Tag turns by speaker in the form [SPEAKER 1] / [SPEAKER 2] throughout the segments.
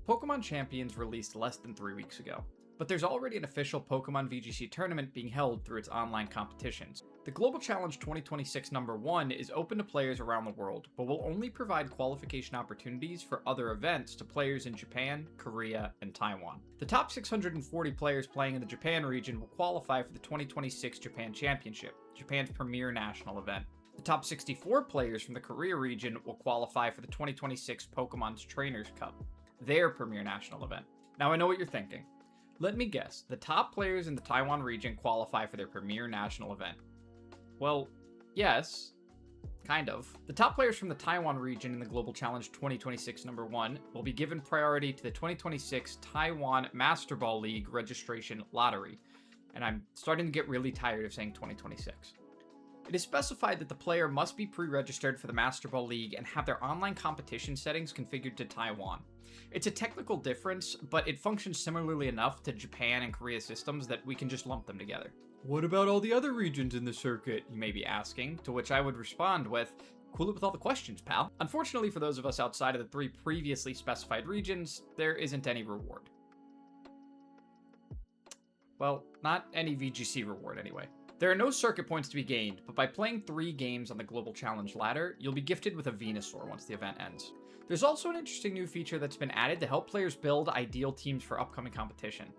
[SPEAKER 1] Pokemon Champions released less than 3 weeks ago, but there's already an official Pokemon VGC tournament being held through its online competitions. The Global Challenge 2026 #1 is open to players around the world, but will only provide qualification opportunities for other events to players in Japan, Korea, and Taiwan. The top 640 players playing in the Japan region will qualify for the 2026 Japan Championship, Japan's premier national event. The top 64 players from the Korea region will qualify for the 2026 Pokemon's Trainers Cup, their premier national event. Now I know what you're thinking. Let me guess, the top players in the Taiwan region qualify for their premier national event. Well, yes, kind of. The top players from the Taiwan region in the Global Challenge 2026 #1 will be given priority to the 2026 Taiwan Master Ball League registration lottery. And I'm starting to get really tired of saying 2026. It is specified that the player must be pre-registered for the Master Ball League and have their online competition settings configured to Taiwan. It's a technical difference, but it functions similarly enough to Japan and Korea systems that we can just lump them together. What about all the other regions in the circuit, you may be asking, to which I would respond with, cool it with all the questions, pal. Unfortunately for those of us outside of the 3 previously specified regions, there isn't any reward. Well, not any VGC reward anyway. There are no circuit points to be gained, but by playing 3 games on the Global Challenge ladder, you'll be gifted with a Venusaur once the event ends. There's also an interesting new feature that's been added to help players build ideal teams for upcoming competition.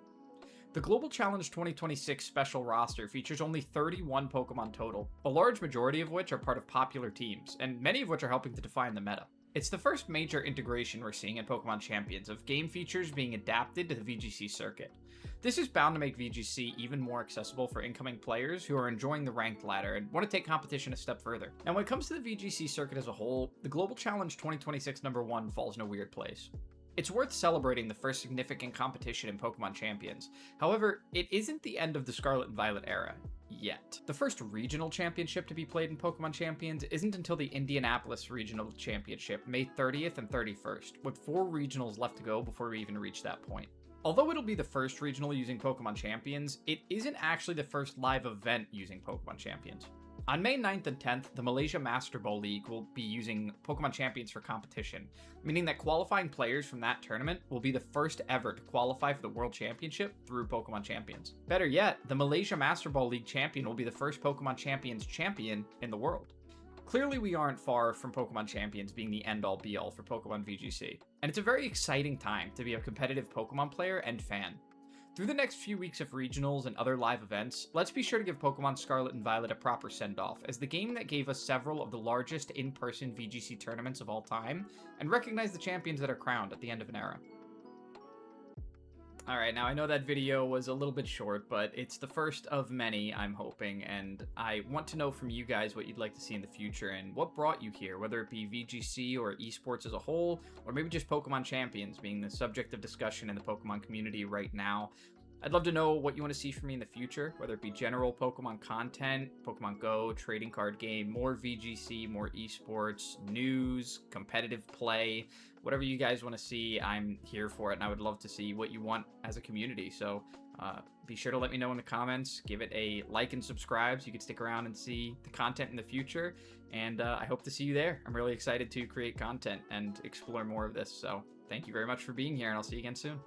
[SPEAKER 1] The Global Challenge 2026 special roster features only 31 Pokemon total, a large majority of which are part of popular teams, and many of which are helping to define the meta. It's the first major integration we're seeing in Pokemon Champions of game features being adapted to the VGC circuit. This is bound to make VGC even more accessible for incoming players who are enjoying the ranked ladder and want to take competition a step further. Now when it comes to the VGC circuit as a whole, the Global Challenge 2026 #1 falls in a weird place. It's worth celebrating the first significant competition in Pokemon Champions. However, it isn't the end of the Scarlet and Violet era. Yet. The first regional championship to be played in Pokemon Champions isn't until the Indianapolis Regional Championship, May 30th and 31st, with 4 regionals left to go before we even reach that point. Although it'll be the first regional using Pokemon Champions, it isn't actually the first live event using Pokemon Champions. On May 9th and 10th, the Malaysia Master Ball League will be using Pokemon Champions for competition, meaning that qualifying players from that tournament will be the first ever to qualify for the World Championship through Pokemon Champions. Better yet, the Malaysia Master Ball League champion will be the first Pokemon Champions champion in the world. Clearly, we aren't far from Pokemon Champions being the end-all be-all for Pokemon VGC, and it's a very exciting time to be a competitive Pokemon player and fan. Through the next few weeks of regionals and other live events, let's be sure to give Pokemon Scarlet and Violet a proper send-off as the game that gave us several of the largest in-person VGC tournaments of all time, and recognize the champions that are crowned at the end of an era. Alright, now I know that video was a little bit short, but it's the first of many, I'm hoping, and I want to know from you guys what you'd like to see in the future and what brought you here, whether it be VGC or esports as a whole, or maybe just Pokemon Champions being the subject of discussion in the Pokemon community right now. I'd love to know what you want to see from me in the future, whether it be general Pokemon content, Pokemon Go, trading card game, more VGC, more esports, news, competitive play, whatever you guys want to see, I'm here for it, and I would love to see what you want as a community. So be sure to let me know in the comments, give it a like and subscribe so you can stick around and see the content in the future, and I hope to see you there. I'm really excited to create content and explore more of this, so thank you very much for being here, and I'll see you again soon.